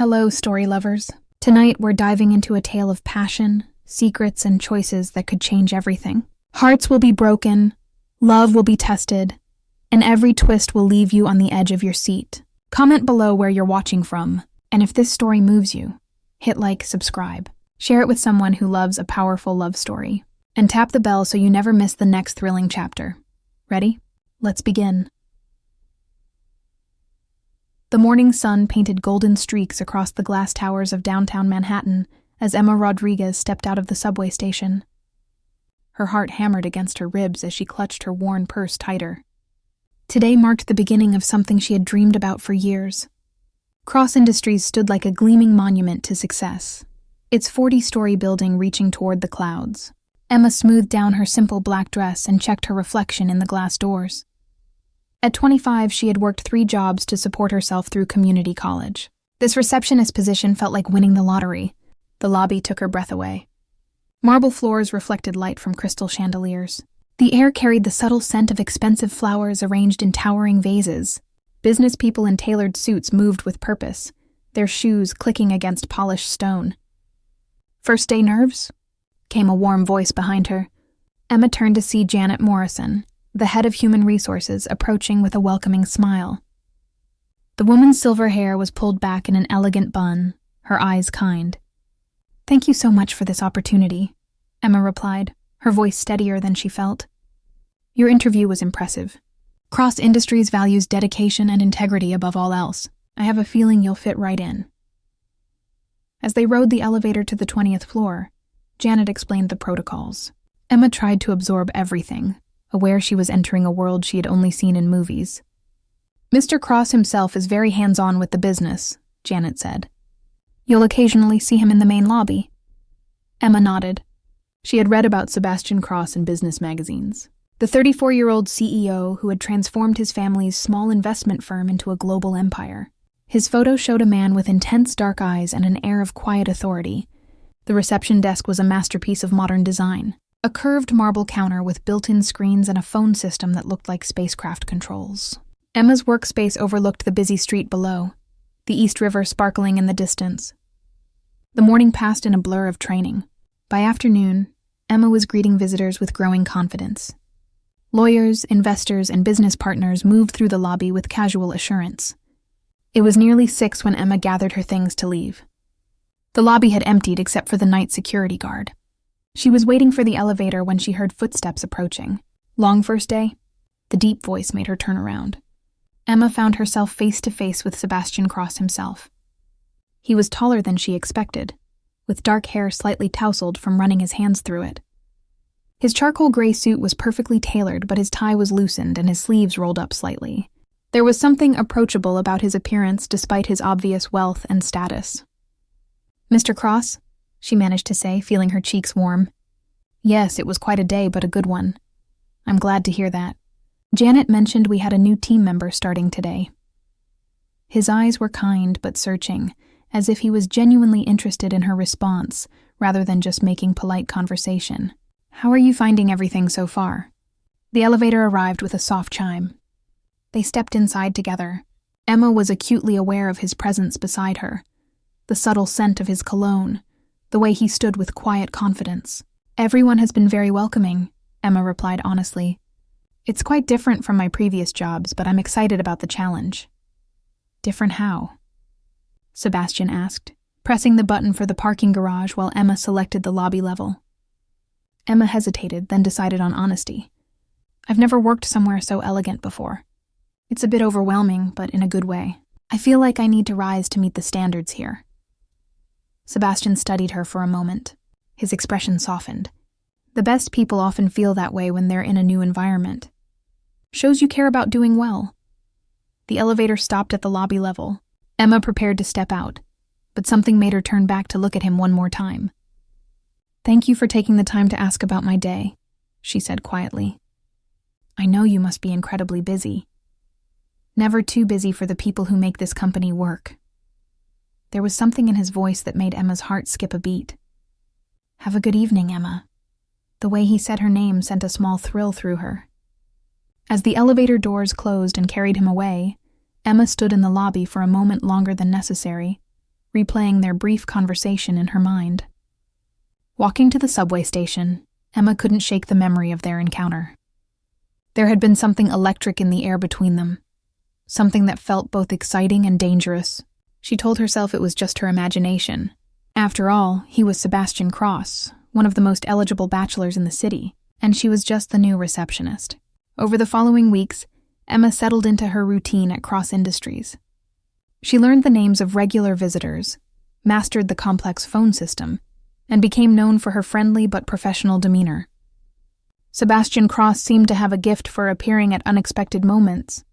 Hello, story lovers. Tonight we're diving into a tale of passion, secrets, and choices that could change everything. Hearts will be broken, love will be tested, and every twist will leave you on the edge of your seat. Comment below where you're watching from, and if this story moves you, hit like, subscribe. Share it with someone who loves a powerful love story. And tap the bell so you never miss the next thrilling chapter. Ready? Let's begin. The morning sun painted golden streaks across the glass towers of downtown Manhattan as Emma Rodriguez stepped out of the subway station. Her heart hammered against her ribs as she clutched her worn purse tighter. Today marked the beginning of something she had dreamed about for years. Cross Industries stood like a gleaming monument to success, its 40-story building reaching toward the clouds. Emma smoothed down her simple black dress and checked her reflection in the glass doors. At 25, she had worked 3 jobs to support herself through community college. This receptionist position felt like winning the lottery. The lobby took her breath away. Marble floors reflected light from crystal chandeliers. The air carried the subtle scent of expensive flowers arranged in towering vases. Business people in tailored suits moved with purpose, their shoes clicking against polished stone. "First day nerves?" came a warm voice behind her. Emma turned to see Janet Morrison, the head of human resources, approaching with a welcoming smile. The woman's silver hair was pulled back in an elegant bun, her eyes kind. "Thank you so much for this opportunity," Emma replied, her voice steadier than she felt. "Your interview was impressive. Cross Industries values dedication and integrity above all else. I have a feeling you'll fit right in." As they rode the elevator to the 20th floor, Janet explained the protocols. Emma tried to absorb everything, aware she was entering a world she had only seen in movies. "Mr. Cross himself is very hands-on with the business," Janet said. "You'll occasionally see him in the main lobby." Emma nodded. She had read about Sebastian Cross in business magazines. The 34-year-old CEO who had transformed his family's small investment firm into a global empire. His photo showed a man with intense dark eyes and an air of quiet authority. The reception desk was a masterpiece of modern design. A curved marble counter with built-in screens and a phone system that looked like spacecraft controls. Emma's workspace overlooked the busy street below, the East River sparkling in the distance. The morning passed in a blur of training. By afternoon, Emma was greeting visitors with growing confidence. Lawyers, investors, and business partners moved through the lobby with casual assurance. It was nearly 6 when Emma gathered her things to leave. The lobby had emptied except for the night security guard. She was waiting for the elevator when she heard footsteps approaching. "Long first day?" The deep voice made her turn around. Emma found herself face to face with Sebastian Cross himself. He was taller than she expected, with dark hair slightly tousled from running his hands through it. His charcoal gray suit was perfectly tailored, but his tie was loosened and his sleeves rolled up slightly. There was something approachable about his appearance despite his obvious wealth and status. "Mr. Cross?" she managed to say, feeling her cheeks warm. "Yes, it was quite a day, but a good one. I'm glad to hear that. Janet mentioned we had a new team member starting today." His eyes were kind but searching, as if he was genuinely interested in her response, rather than just making polite conversation. "How are you finding everything so far?" The elevator arrived with a soft chime. They stepped inside together. Emma was acutely aware of his presence beside her, the subtle scent of his cologne, the way he stood with quiet confidence. "Everyone has been very welcoming," Emma replied honestly. "It's quite different from my previous jobs, but I'm excited about the challenge." "Different how?" Sebastian asked, pressing the button for the parking garage while Emma selected the lobby level. Emma hesitated, then decided on honesty. "I've never worked somewhere so elegant before. It's a bit overwhelming, but in a good way. I feel like I need to rise to meet the standards here." Sebastian studied her for a moment. His expression softened. The best people often feel that way when they're in a new environment. "Shows you care about doing well." The elevator stopped at the lobby level. Emma prepared to step out, but something made her turn back to look at him one more time. "Thank you for taking the time to ask about my day," she said quietly. "I know you must be incredibly busy. Never too busy for the people who make this company work." There was something in his voice that made Emma's heart skip a beat. "Have a good evening, Emma." The way he said her name sent a small thrill through her. As the elevator doors closed and carried him away, Emma stood in the lobby for a moment longer than necessary, replaying their brief conversation in her mind. Walking to the subway station, Emma couldn't shake the memory of their encounter. There had been something electric in the air between them, something that felt both exciting and dangerous. She told herself it was just her imagination. After all, he was Sebastian Cross, one of the most eligible bachelors in the city, and she was just the new receptionist. Over the following weeks, Emma settled into her routine at Cross Industries. She learned the names of regular visitors, mastered the complex phone system, and became known for her friendly but professional demeanor. Sebastian Cross seemed to have a gift for appearing at unexpected moments.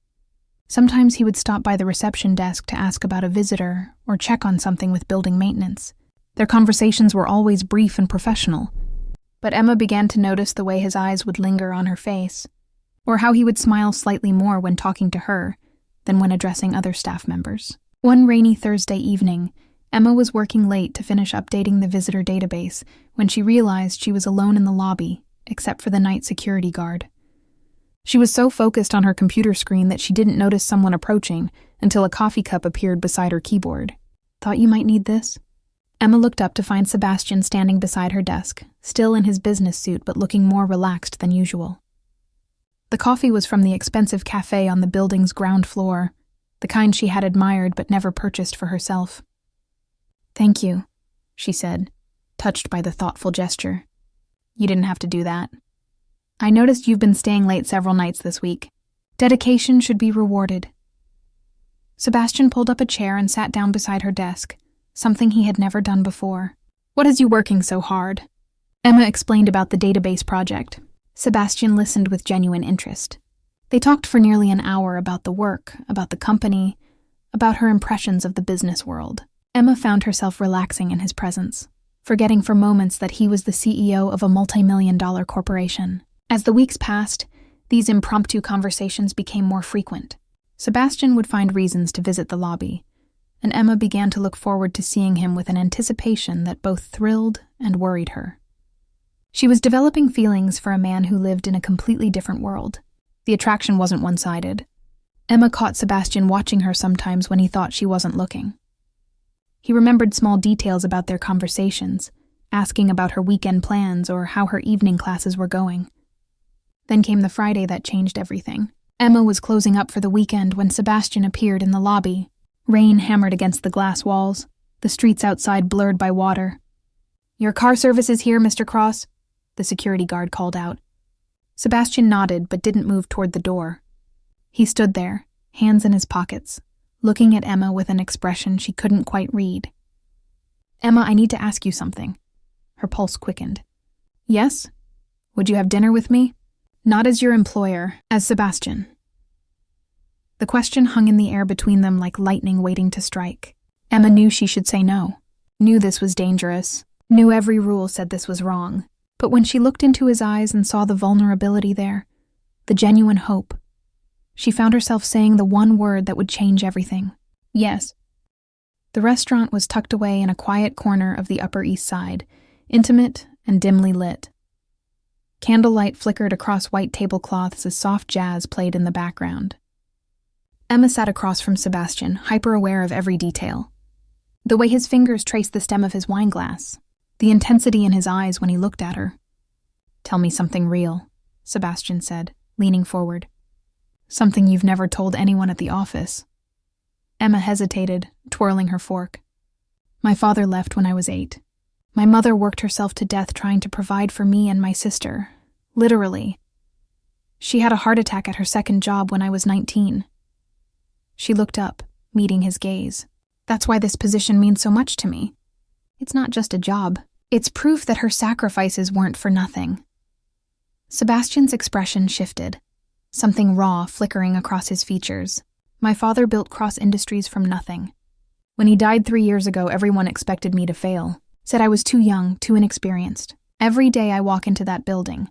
Sometimes he would stop by the reception desk to ask about a visitor or check on something with building maintenance. Their conversations were always brief and professional, but Emma began to notice the way his eyes would linger on her face, or how he would smile slightly more when talking to her than when addressing other staff members. One rainy Thursday evening, Emma was working late to finish updating the visitor database when she realized she was alone in the lobby, except for the night security guard. She was so focused on her computer screen that she didn't notice someone approaching until a coffee cup appeared beside her keyboard. "Thought you might need this?" Emma looked up to find Sebastian standing beside her desk, still in his business suit but looking more relaxed than usual. The coffee was from the expensive cafe on the building's ground floor, the kind she had admired but never purchased for herself. "Thank you," she said, touched by the thoughtful gesture. "You didn't have to do that. I noticed you've been staying late several nights this week. Dedication should be rewarded." Sebastian pulled up a chair and sat down beside her desk, something he had never done before. "What has you working so hard?" Emma explained about the database project. Sebastian listened with genuine interest. They talked for nearly an hour about the work, about the company, about her impressions of the business world. Emma found herself relaxing in his presence, forgetting for moments that he was the CEO of a multi-million-dollar corporation. As the weeks passed, these impromptu conversations became more frequent. Sebastian would find reasons to visit the lobby, and Emma began to look forward to seeing him with an anticipation that both thrilled and worried her. She was developing feelings for a man who lived in a completely different world. The attraction wasn't one-sided. Emma caught Sebastian watching her sometimes when he thought she wasn't looking. He remembered small details about their conversations, asking about her weekend plans or how her evening classes were going. Then came the Friday that changed everything. Emma was closing up for the weekend when Sebastian appeared in the lobby. Rain hammered against the glass walls, the streets outside blurred by water. "Your car service is here, Mr. Cross," the security guard called out. Sebastian nodded but didn't move toward the door. He stood there, hands in his pockets, looking at Emma with an expression she couldn't quite read. "Emma, I need to ask you something." Her pulse quickened. "Yes? Would you have dinner with me?" "Not as your employer, as Sebastian." The question hung in the air between them like lightning waiting to strike. Emma knew she should say no, knew this was dangerous, knew every rule said this was wrong. But when she looked into his eyes and saw the vulnerability there, the genuine hope, she found herself saying the one word that would change everything. "Yes." The restaurant was tucked away in a quiet corner of the Upper East Side, intimate and dimly lit. Candlelight flickered across white tablecloths as soft jazz played in the background. Emma sat across from Sebastian, hyper-aware of every detail. The way his fingers traced the stem of his wineglass, the intensity in his eyes when he looked at her. "Tell me something real," Sebastian said, leaning forward. "Something you've never told anyone at the office." Emma hesitated, twirling her fork. "My father left when I was 8. My mother worked herself to death trying to provide for me and my sister. Literally. She had a heart attack at her second job when I was 19. She looked up, meeting his gaze. "That's why this position means so much to me. It's not just a job. It's proof that her sacrifices weren't for nothing." Sebastian's expression shifted, something raw flickering across his features. "My father built Cross Industries from nothing. When he died 3 years ago, everyone expected me to fail. Said I was too young, too inexperienced. Every day I walk into that building,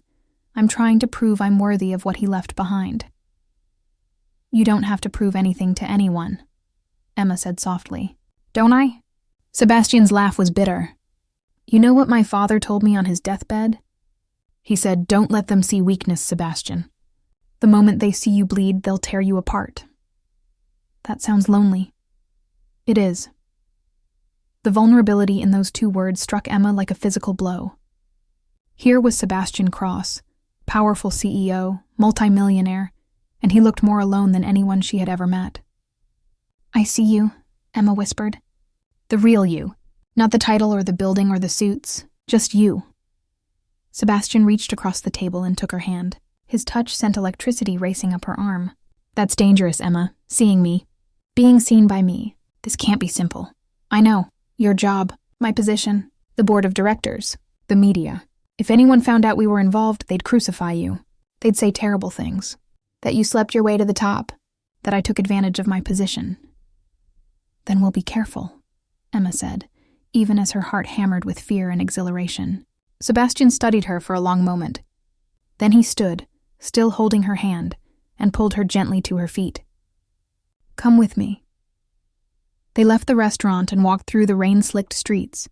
I'm trying to prove I'm worthy of what he left behind." "You don't have to prove anything to anyone," Emma said softly. "Don't I?" Sebastian's laugh was bitter. "You know what my father told me on his deathbed? He said, 'Don't let them see weakness, Sebastian. The moment they see you bleed, they'll tear you apart.' That sounds lonely." "It is." The vulnerability in those two words struck Emma like a physical blow. Here was Sebastian Cross, powerful CEO, multimillionaire, and he looked more alone than anyone she had ever met. "I see you," Emma whispered. "The real you. Not the title or the building or the suits. Just you." Sebastian reached across the table and took her hand. His touch sent electricity racing up her arm. "That's dangerous, Emma. Seeing me. Being seen by me. This can't be simple. I know. Your job. My position. The board of directors. The media. If anyone found out we were involved, they'd crucify you. They'd say terrible things. That you slept your way to the top. That I took advantage of my position." "Then we'll be careful," Emma said, even as her heart hammered with fear and exhilaration. Sebastian studied her for a long moment. Then he stood, still holding her hand, and pulled her gently to her feet. "Come with me." They left the restaurant and walked through the rain-slicked streets.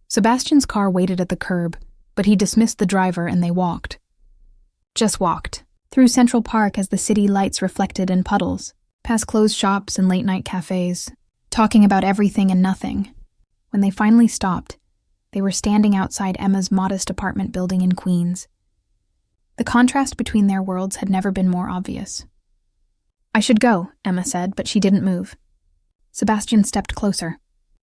Sebastian's car waited at the curb, but he dismissed the driver and they walked. Just walked. Through Central Park as the city lights reflected in puddles, past closed shops and late-night cafes, talking about everything and nothing. When they finally stopped, they were standing outside Emma's modest apartment building in Queens. The contrast between their worlds had never been more obvious. "I should go," Emma said, but she didn't move. Sebastian stepped closer,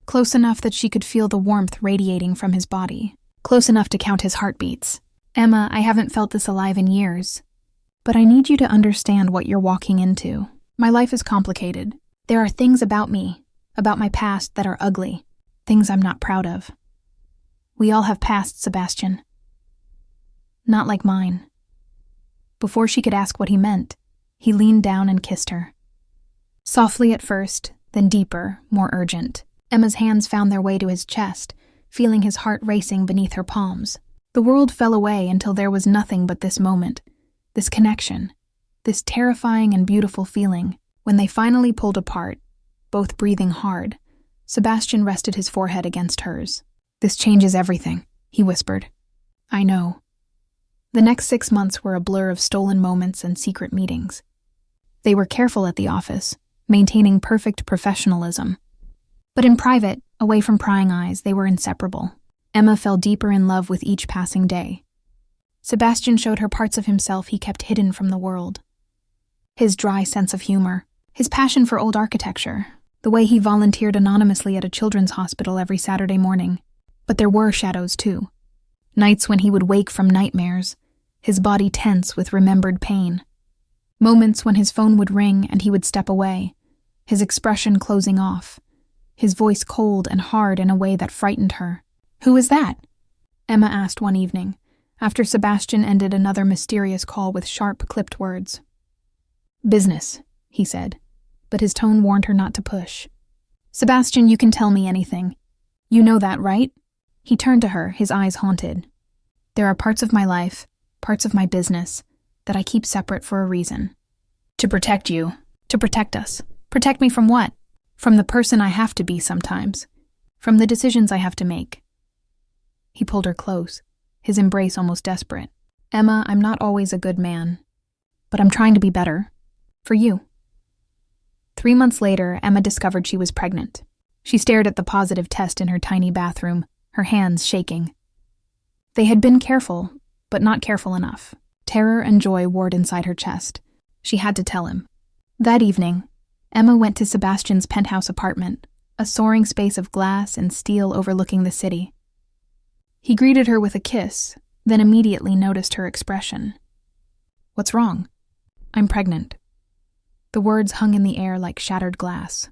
close enough that she could feel the warmth radiating from his body, close enough to count his heartbeats. "Emma, I haven't felt this alive in years. But I need you to understand what you're walking into. My life is complicated. There are things about me, about my past that are ugly, things I'm not proud of. We all have pasts, Sebastian. Not like mine." Before she could ask what he meant, he leaned down and kissed her. Softly at first, then deeper, more urgent. Emma's hands found their way to his chest, feeling his heart racing beneath her palms. The world fell away until there was nothing but this moment, this connection, this terrifying and beautiful feeling. When they finally pulled apart, both breathing hard, Sebastian rested his forehead against hers. "This changes everything," he whispered. "I know." The next 6 months were a blur of stolen moments and secret meetings. They were careful at the office, maintaining perfect professionalism. But in private, away from prying eyes, they were inseparable. Emma fell deeper in love with each passing day. Sebastian showed her parts of himself he kept hidden from the world. His dry sense of humor, his passion for old architecture, the way he volunteered anonymously at a children's hospital every Saturday morning. But there were shadows too. Nights when he would wake from nightmares, his body tense with remembered pain. Moments when his phone would ring and he would step away, his expression closing off, his voice cold and hard in a way that frightened her. "Who is that?" Emma asked one evening, after Sebastian ended another mysterious call with sharp, clipped words. "Business," he said, but his tone warned her not to push. "Sebastian, you can tell me anything. You know that, right?" He turned to her, his eyes haunted. "There are parts of my life, parts of my business, that I keep separate for a reason. To protect you, to protect us. Protect me from what? From the person I have to be sometimes. From the decisions I have to make." He pulled her close, his embrace almost desperate. "Emma, I'm not always a good man, but I'm trying to be better. For you." 3 months later, Emma discovered she was pregnant. She stared at the positive test in her tiny bathroom, her hands shaking. They had been careful, but not careful enough. Terror and joy warred inside her chest. She had to tell him. That evening, Emma went to Sebastian's penthouse apartment, a soaring space of glass and steel overlooking the city. He greeted her with a kiss, then immediately noticed her expression. "What's wrong?" "I'm pregnant." The words hung in the air like shattered glass.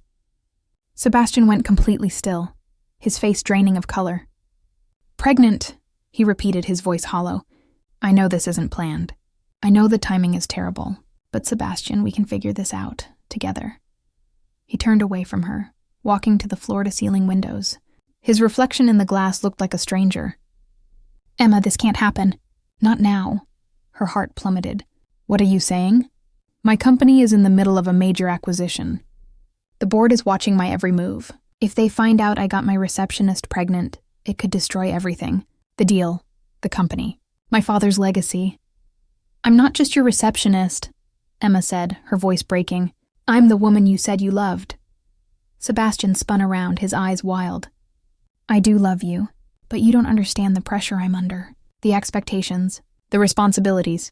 Sebastian went completely still, his face draining of color. "Pregnant," he repeated, his voice hollow. "I know this isn't planned. I know the timing is terrible. But Sebastian, we can figure this out, together." He turned away from her, walking to the floor-to-ceiling windows. His reflection in the glass looked like a stranger. "Emma, this can't happen. Not now." Her heart plummeted. "What are you saying?" "My company is in the middle of a major acquisition. The board is watching my every move. If they find out I got my receptionist pregnant, it could destroy everything. The deal, the company, my father's legacy." "I'm not just your receptionist," Emma said, her voice breaking. "I'm the woman you said you loved." Sebastian spun around, his eyes wild. I do love you, but you don't understand the pressure I'm under, the expectations, the responsibilities.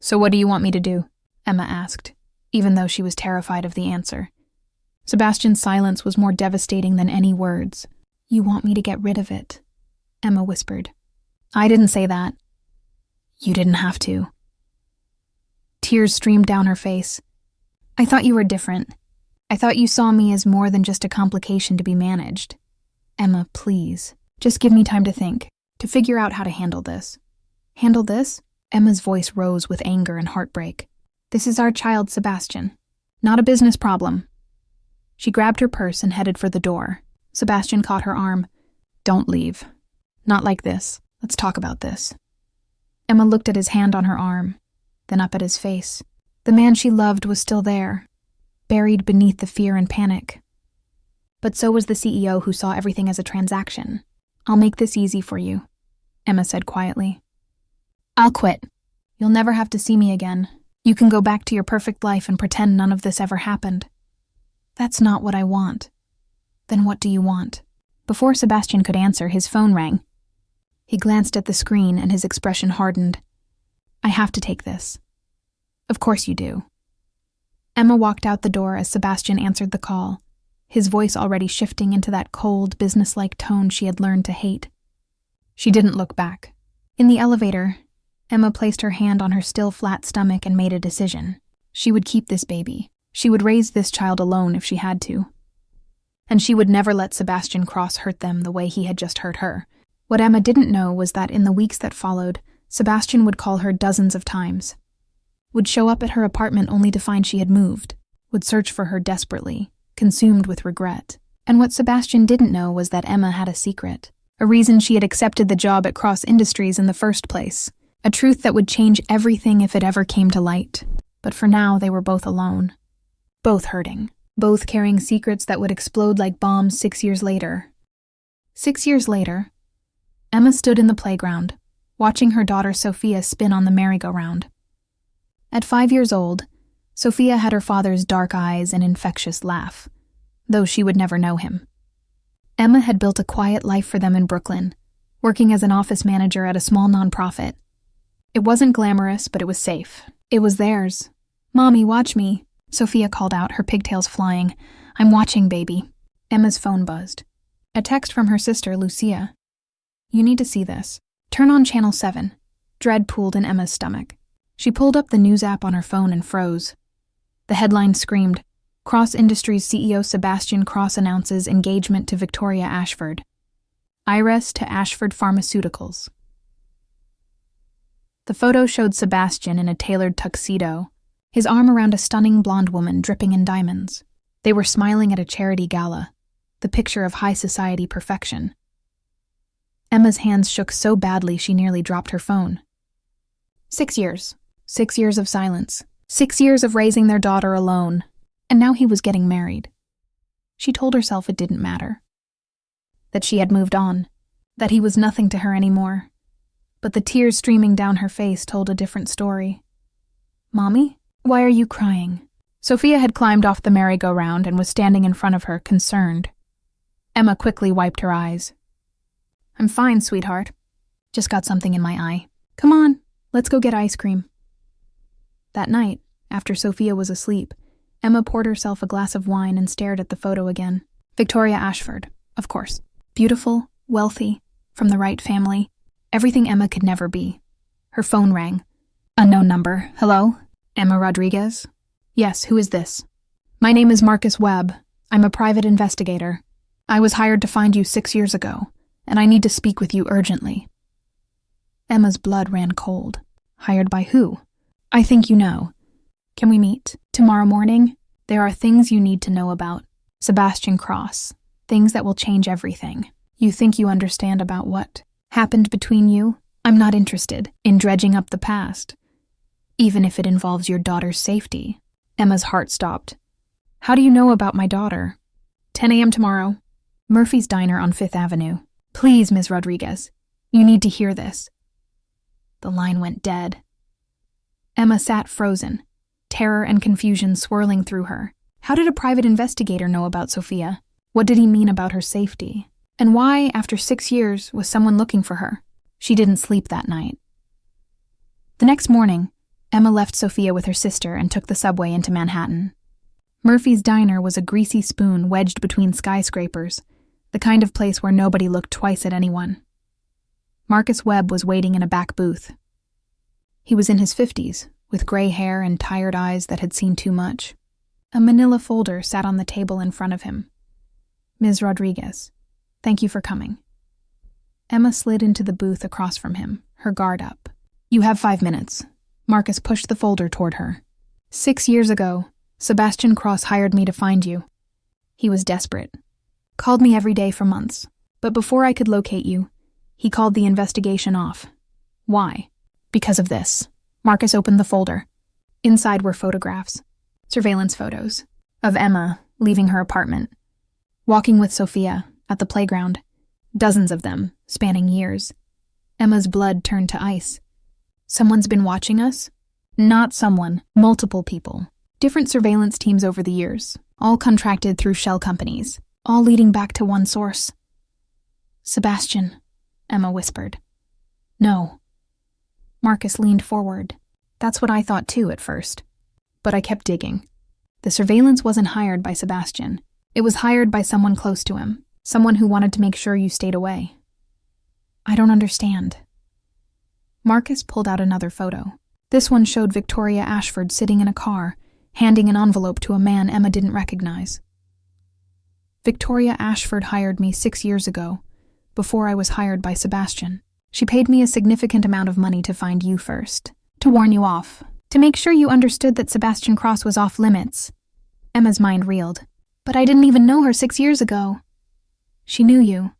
So what do you want me to do? Emma asked, even though she was terrified of the answer. Sebastian's silence was more devastating than any words. You want me to get rid of it, Emma whispered. I didn't say that. You didn't have to. Tears streamed down her face. I thought you were different. I thought you saw me as more than just a complication to be managed. Emma, please, just give me time to think, to figure out how to handle this. Handle this? Emma's voice rose with anger and heartbreak. This is our child, Sebastian. Not a business problem. She grabbed her purse and headed for the door. Sebastian caught her arm. Don't leave. Not like this. Let's talk about this. Emma looked at his hand on her arm, then up at his face. The man she loved was still there, buried beneath the fear and panic. But so was the CEO, who saw everything as a transaction. I'll make this easy for you, Emma said quietly. I'll quit. You'll never have to see me again. You can go back to your perfect life and pretend none of this ever happened. That's not what I want. Then what do you want? Before Sebastian could answer, his phone rang. He glanced at the screen and his expression hardened. I have to take this. Of course you do. Emma walked out the door as Sebastian answered the call, his voice already shifting into that cold, businesslike tone she had learned to hate. She didn't look back. In the elevator, Emma placed her hand on her still flat stomach and made a decision. She would keep this baby. She would raise this child alone if she had to. And she would never let Sebastian Cross hurt them the way he had just hurt her. What Emma didn't know was that in the weeks that followed, Sebastian would call her dozens of times, would show up at her apartment only to find she had moved, would search for her desperately, consumed with regret. And what Sebastian didn't know was that Emma had a secret, a reason she had accepted the job at Cross Industries in the first place, a truth that would change everything if it ever came to light. But for now, they were both alone, both hurting, both carrying secrets that would explode like bombs 6 years later. 6 years later, Emma stood in the playground, watching her daughter Sophia spin on the merry-go-round. At 5 years old, Sophia had her father's dark eyes and infectious laugh, though she would never know him. Emma had built a quiet life for them in Brooklyn, working as an office manager at a small nonprofit. It wasn't glamorous, but it was safe. It was theirs. Mommy, watch me, Sophia called out, her pigtails flying. I'm watching, baby. Emma's phone buzzed. A text from her sister, Lucia. You need to see this. Turn on Channel 7. Dread pooled in Emma's stomach. She pulled up the news app on her phone and froze. The headline screamed, Cross Industries CEO Sebastian Cross announces engagement to Victoria Ashford. IRES to Ashford Pharmaceuticals. The photo showed Sebastian in a tailored tuxedo, his arm around a stunning blonde woman dripping in diamonds. They were smiling at a charity gala, the picture of high society perfection. Emma's hands shook so badly she nearly dropped her phone. 6 years. 6 years of silence. 6 years of raising their daughter alone. And now he was getting married. She told herself it didn't matter. That she had moved on. That he was nothing to her anymore. But the tears streaming down her face told a different story. Mommy? Why are you crying? Sophia had climbed off the merry-go-round and was standing in front of her, concerned. Emma quickly wiped her eyes. I'm fine, sweetheart. Just got something in my eye. Come on, let's go get ice cream. That night, after Sophia was asleep, Emma poured herself a glass of wine and stared at the photo again. Victoria Ashford, of course. Beautiful, wealthy, from the right family. Everything Emma could never be. Her phone rang. Unknown number. Hello? Emma Rodriguez? Yes, who is this? My name is Marcus Webb. I'm a private investigator. I was hired to find you 6 years ago, and I need to speak with you urgently. Emma's blood ran cold. Hired by who? I think you know. Can we meet? Tomorrow morning? There are things you need to know about Sebastian Cross. Things that will change everything. You think you understand about what happened between you? I'm not interested in dredging up the past, even if it involves your daughter's safety. Emma's heart stopped. How do you know about my daughter? 10 a.m. tomorrow. Murphy's Diner on 5th Avenue. Please, Ms. Rodriguez. You need to hear this. The line went dead. Emma sat frozen, terror and confusion swirling through her. How did a private investigator know about Sophia? What did he mean about her safety? And why, after 6 years, was someone looking for her? She didn't sleep that night. The next morning, Emma left Sophia with her sister and took the subway into Manhattan. Murphy's Diner was a greasy spoon wedged between skyscrapers, the kind of place where nobody looked twice at anyone. Marcus Webb was waiting in a back booth. He was in his 50s, with gray hair and tired eyes that had seen too much. A manila folder sat on the table in front of him. "Ms. Rodriguez, thank you for coming." Emma slid into the booth across from him, her guard up. "You have 5 minutes." Marcus pushed the folder toward her. "6 years ago, Sebastian Cross hired me to find you. He was desperate. Called me every day for months. But before I could locate you, he called the investigation off. Why? Because of this." Marcus opened the folder. Inside were photographs, surveillance photos, of Emma leaving her apartment, walking with Sophia at the playground, dozens of them, spanning years. Emma's blood turned to ice. Someone's been watching us? Not someone, multiple people. Different surveillance teams over the years, all contracted through shell companies, all leading back to one source. "Sebastian," Emma whispered. "No." Marcus leaned forward. "That's what I thought too at first. But I kept digging. The surveillance wasn't hired by Sebastian. It was hired by someone close to him, someone who wanted to make sure you stayed away." "I don't understand." Marcus pulled out another photo. This one showed Victoria Ashford sitting in a car, handing an envelope to a man Emma didn't recognize. "Victoria Ashford hired me 6 years ago, before I was hired by Sebastian. She paid me a significant amount of money to find you first, to warn you off, to make sure you understood that Sebastian Cross was off limits." Emma's mind reeled. "But I didn't even know her 6 years ago." "She knew you.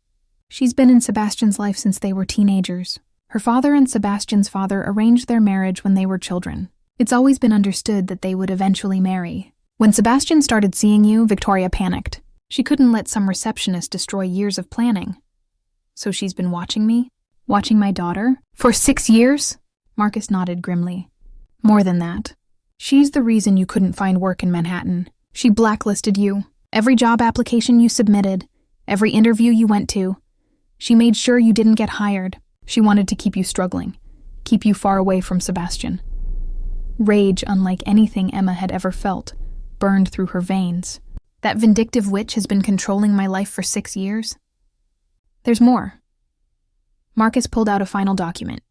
She's been in Sebastian's life since they were teenagers. Her father and Sebastian's father arranged their marriage when they were children. It's always been understood that they would eventually marry. When Sebastian started seeing you, Victoria panicked. She couldn't let some receptionist destroy years of planning. So she's been watching me? Watching my daughter? For 6 years?" Marcus nodded grimly. "More than that. She's the reason you couldn't find work in Manhattan. She blacklisted you. Every job application you submitted, every interview you went to. She made sure you didn't get hired. She wanted to keep you struggling, keep you far away from Sebastian." Rage, unlike anything Emma had ever felt, burned through her veins. "That vindictive witch has been controlling my life for 6 years? There's more." Marcus pulled out a final document.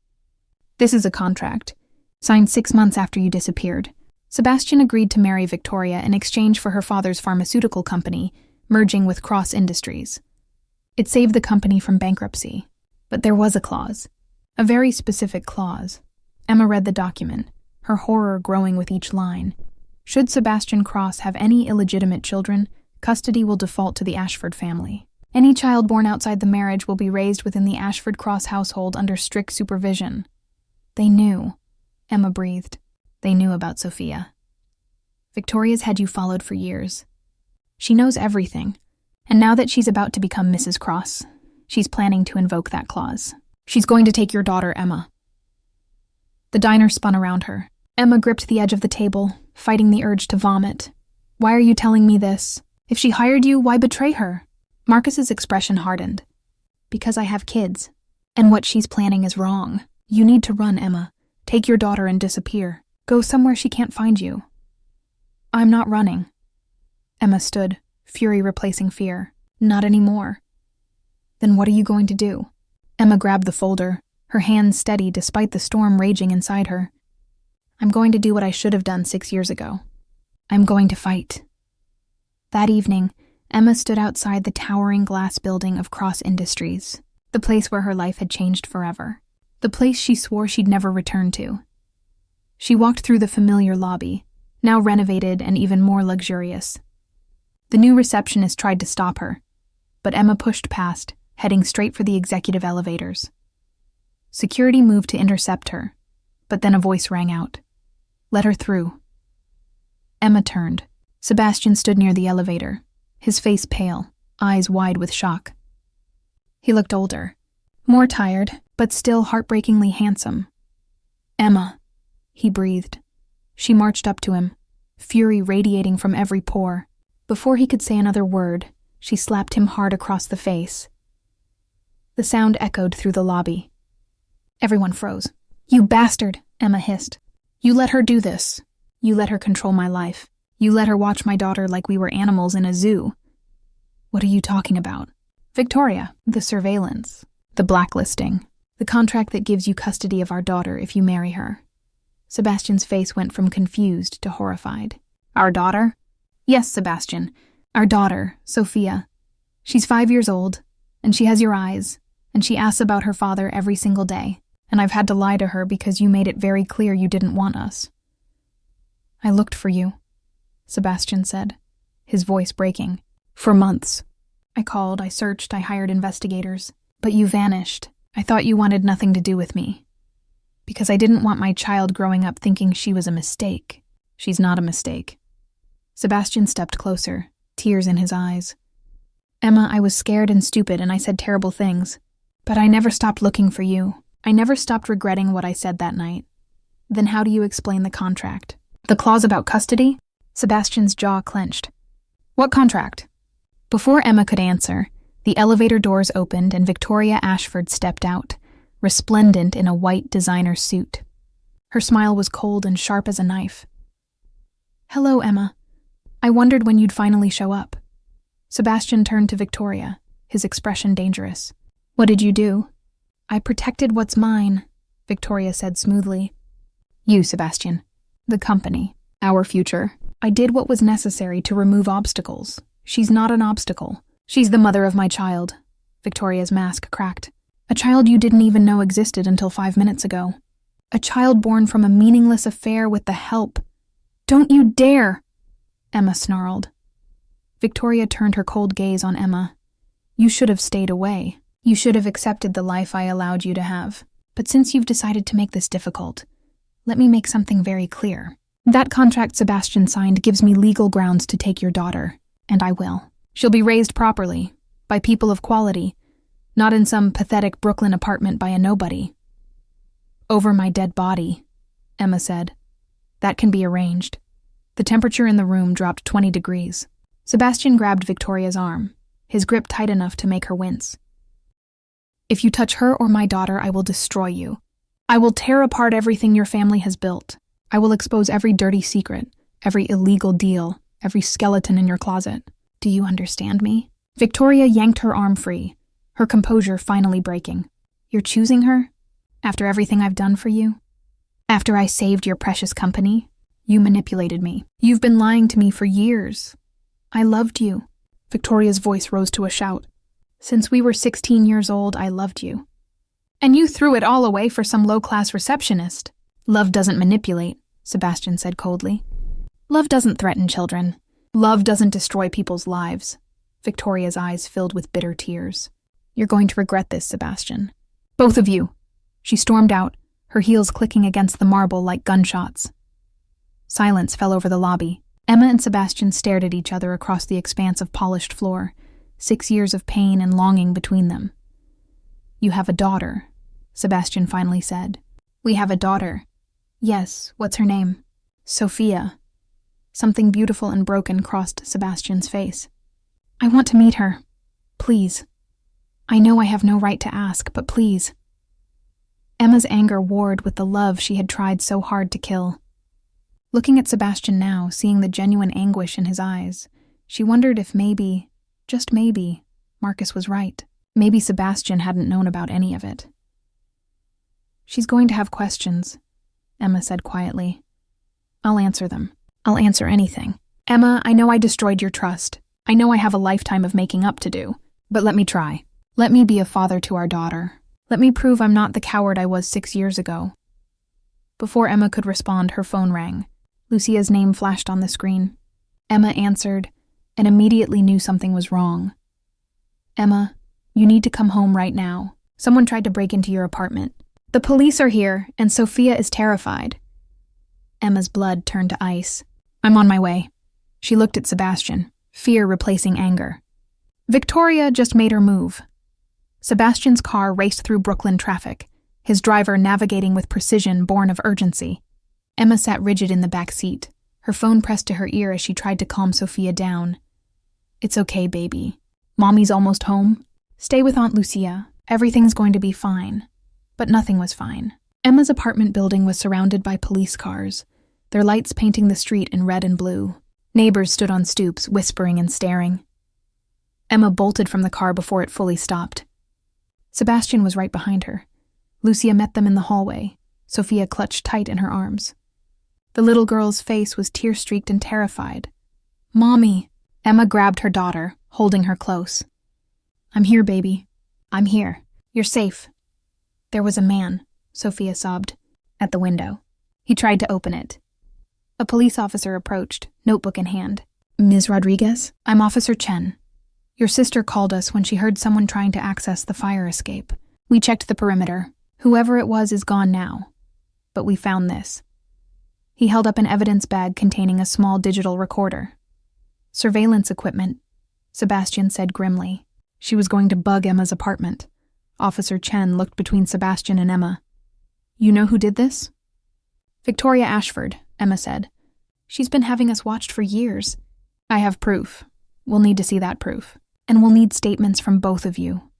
"This is a contract, signed 6 months after you disappeared. Sebastian agreed to marry Victoria in exchange for her father's pharmaceutical company merging with Cross Industries. It saved the company from bankruptcy. But there was a clause, a very specific clause." Emma read the document, her horror growing with each line. "Should Sebastian Cross have any illegitimate children, custody will default to the Ashford family. Any child born outside the marriage will be raised within the Ashford Cross household under strict supervision." They knew. Emma breathed. They knew about Sophia. "Victoria's had you followed for years. She knows everything, and now that she's about to become Mrs. Cross, she's planning to invoke that clause. She's going to take your daughter, Emma." The diner spun around her. Emma gripped the edge of the table, fighting the urge to vomit. "Why are you telling me this? If she hired you, why betray her?" Marcus's expression hardened. "Because I have kids, and what she's planning is wrong. You need to run, Emma. Take your daughter and disappear. Go somewhere she can't find you." "I'm not running." Emma stood, fury replacing fear. "Not anymore." "Then what are you going to do?" Emma grabbed the folder, her hands steady despite the storm raging inside her. "I'm going to do what I should have done 6 years ago. I'm going to fight." That evening, Emma stood outside the towering glass building of Cross Industries, the place where her life had changed forever, the place she swore she'd never return to. She walked through the familiar lobby, now renovated and even more luxurious. The new receptionist tried to stop her, but Emma pushed past, heading straight for the executive elevators. Security moved to intercept her, but then a voice rang out. "Let her through." Emma turned. Sebastian stood near the elevator, his face pale, eyes wide with shock. He looked older, more tired, but still heartbreakingly handsome. "Emma," he breathed. She marched up to him, fury radiating from every pore. Before he could say another word, she slapped him hard across the face. The sound echoed through the lobby. Everyone froze. "You bastard," Emma hissed. "You let her do this. You let her control my life. You let her watch my daughter like we were animals in a zoo." "What are you talking about?" "Victoria, the surveillance, the blacklisting, the contract that gives you custody of our daughter if you marry her." Sebastian's face went from confused to horrified. "Our daughter?" "Yes, Sebastian. Our daughter, Sophia. She's 5 years old, and she has your eyes, and she asks about her father every single day, and I've had to lie to her because you made it very clear you didn't want us." "I looked for you," Sebastian said, his voice breaking. "For months. I called, I searched, I hired investigators. But you vanished. I thought you wanted nothing to do with me. Because I didn't want my child growing up thinking she was a mistake. She's not a mistake." Sebastian stepped closer, tears in his eyes. "Emma, I was scared and stupid and I said terrible things. But I never stopped looking for you. I never stopped regretting what I said that night." "Then how do you explain the contract? The clause about custody?" Sebastian's jaw clenched. "What contract?" Before Emma could answer, the elevator doors opened and Victoria Ashford stepped out, resplendent in a white designer suit. Her smile was cold and sharp as a knife. "Hello, Emma. I wondered when you'd finally show up." Sebastian turned to Victoria, his expression dangerous. "What did you do?" "I protected what's mine," Victoria said smoothly. "You, Sebastian. The company. Our future. I did what was necessary to remove obstacles. She's not an obstacle. She's the mother of my child." Victoria's mask cracked. "A child you didn't even know existed until 5 minutes ago. A child born from a meaningless affair with the help." "Don't you dare!" Emma snarled. Victoria turned her cold gaze on Emma. "You should have stayed away. You should have accepted the life I allowed you to have. But since you've decided to make this difficult, let me make something very clear. That contract Sebastian signed gives me legal grounds to take your daughter, and I will. She'll be raised properly, by people of quality, not in some pathetic Brooklyn apartment by a nobody." "Over my dead body," Emma said. "That can be arranged." The temperature in the room dropped 20 degrees. Sebastian grabbed Victoria's arm, his grip tight enough to make her wince. "If you touch her or my daughter, I will destroy you. I will tear apart everything your family has built. I will expose every dirty secret, every illegal deal, every skeleton in your closet. Do you understand me?" Victoria yanked her arm free, her composure finally breaking. "You're choosing her? After everything I've done for you? After I saved your precious company? You manipulated me. You've been lying to me for years. I loved you." Victoria's voice rose to a shout. "Since we were 16 years old, I loved you. And you threw it all away for some low-class receptionist." "Love doesn't manipulate," Sebastian said coldly. "Love doesn't threaten children. Love doesn't destroy people's lives." Victoria's eyes filled with bitter tears. "You're going to regret this, Sebastian. Both of you." She stormed out, her heels clicking against the marble like gunshots. Silence fell over the lobby. Emma and Sebastian stared at each other across the expanse of polished floor, 6 years of pain and longing between them. "You have a daughter," Sebastian finally said. "We have a daughter." "Yes, what's her name?" "Sophia." Something beautiful and broken crossed Sebastian's face. "I want to meet her. Please. I know I have no right to ask, but please." Emma's anger warred with the love she had tried so hard to kill. Looking at Sebastian now, seeing the genuine anguish in his eyes, she wondered if maybe, just maybe, Marcus was right. Maybe Sebastian hadn't known about any of it. "She's going to have questions," Emma said quietly. "I'll answer them. I'll answer anything. Emma, I know I destroyed your trust. I know I have a lifetime of making up to do. But let me try. Let me be a father to our daughter. Let me prove I'm not the coward I was 6 years ago." Before Emma could respond, her phone rang. Lucia's name flashed on the screen. Emma answered, and immediately knew something was wrong. "Emma, you need to come home right now. Someone tried to break into your apartment. The police are here, and Sophia is terrified." Emma's blood turned to ice. "I'm on my way." She looked at Sebastian, fear replacing anger. Victoria just made her move. Sebastian's car raced through Brooklyn traffic, his driver navigating with precision born of urgency. Emma sat rigid in the back seat, her phone pressed to her ear as she tried to calm Sophia down. "It's okay, baby. Mommy's almost home. Stay with Aunt Lucia. Everything's going to be fine. But nothing was fine. Emma's apartment building was surrounded by police cars, their lights painting the street in red and blue. Neighbors stood on stoops, whispering and staring. Emma bolted from the car before it fully stopped. Sebastian was right behind her. Lucia met them in the hallway, Sophia clutched tight in her arms. The little girl's face was tear-streaked and terrified. "Mommy!" Emma grabbed her daughter, holding her close. "I'm here, baby. I'm here. You're safe." "There was a man," Sophia sobbed, "at the window. He tried to open it." A police officer approached, notebook in hand. "Ms. Rodriguez, I'm Officer Chen. Your sister called us when she heard someone trying to access the fire escape. We checked the perimeter. Whoever it was is gone now. But we found this." He held up an evidence bag containing a small digital recorder. "Surveillance equipment," Sebastian said grimly. She was going to bug Emma's apartment. Officer Chen looked between Sebastian and Emma. "You know who did this?" "Victoria Ashford," Emma said. "She's been having us watched for years." "I have proof. We'll need to see that proof. And we'll need statements from both of you."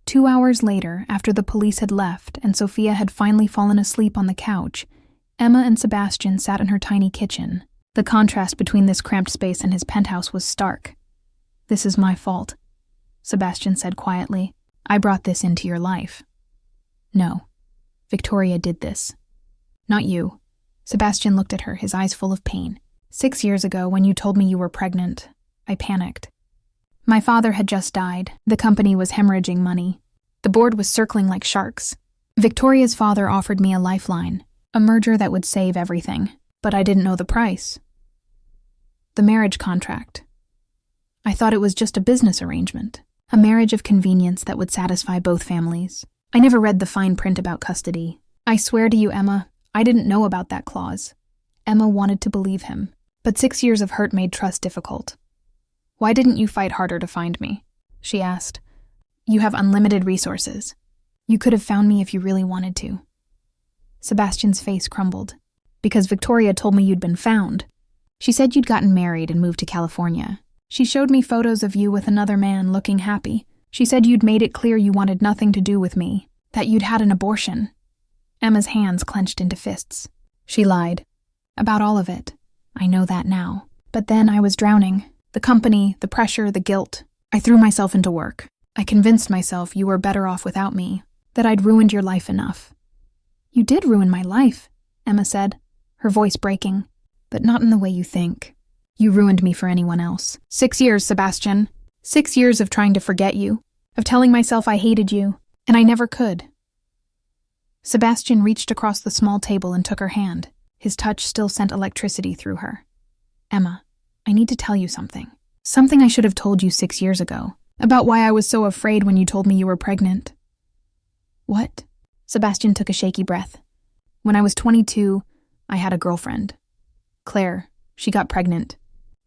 2 hours later, after the police had left and Sophia had finally fallen asleep on the couch, Emma and Sebastian sat in her tiny kitchen. The contrast between this cramped space and his penthouse was stark. "This is my fault," Sebastian said quietly. "I brought this into your life." "No, Victoria did this." "Not you." Sebastian looked at her, his eyes full of pain. 6 years ago, when you told me you were pregnant, I panicked. My father had just died. The company was hemorrhaging money. The board was circling like sharks. Victoria's father offered me a lifeline, a merger that would save everything, but I didn't know the price. The marriage contract. I thought it was just a business arrangement, a marriage of convenience that would satisfy both families. I never read the fine print about custody. I swear to you, Emma, I didn't know about that clause. Emma wanted to believe him, but 6 years of hurt made trust difficult. "Why didn't you fight harder to find me?" she asked. "You have unlimited resources. You could have found me if you really wanted to." Sebastian's face crumbled. "Because Victoria told me you'd been found. She said you'd gotten married and moved to California. She showed me photos of you with another man looking happy. She said you'd made it clear you wanted nothing to do with me, that you'd had an abortion." Emma's hands clenched into fists. She lied. "About all of it. I know that now. But then I was drowning. The company, the pressure, the guilt. I threw myself into work. I convinced myself you were better off without me, that I'd ruined your life enough." "You did ruin my life," Emma said, her voice breaking, "but not in the way you think. You ruined me for anyone else. 6 years, Sebastian. 6 years of trying to forget you, of telling myself I hated you, and I never could." Sebastian reached across the small table and took her hand. His touch still sent electricity through her. "Emma, I need to tell you something. Something I should have told you 6 years ago, about why I was so afraid when you told me you were pregnant." "What?" Sebastian took a shaky breath. "When I was 22, I had a girlfriend. Claire, she got pregnant.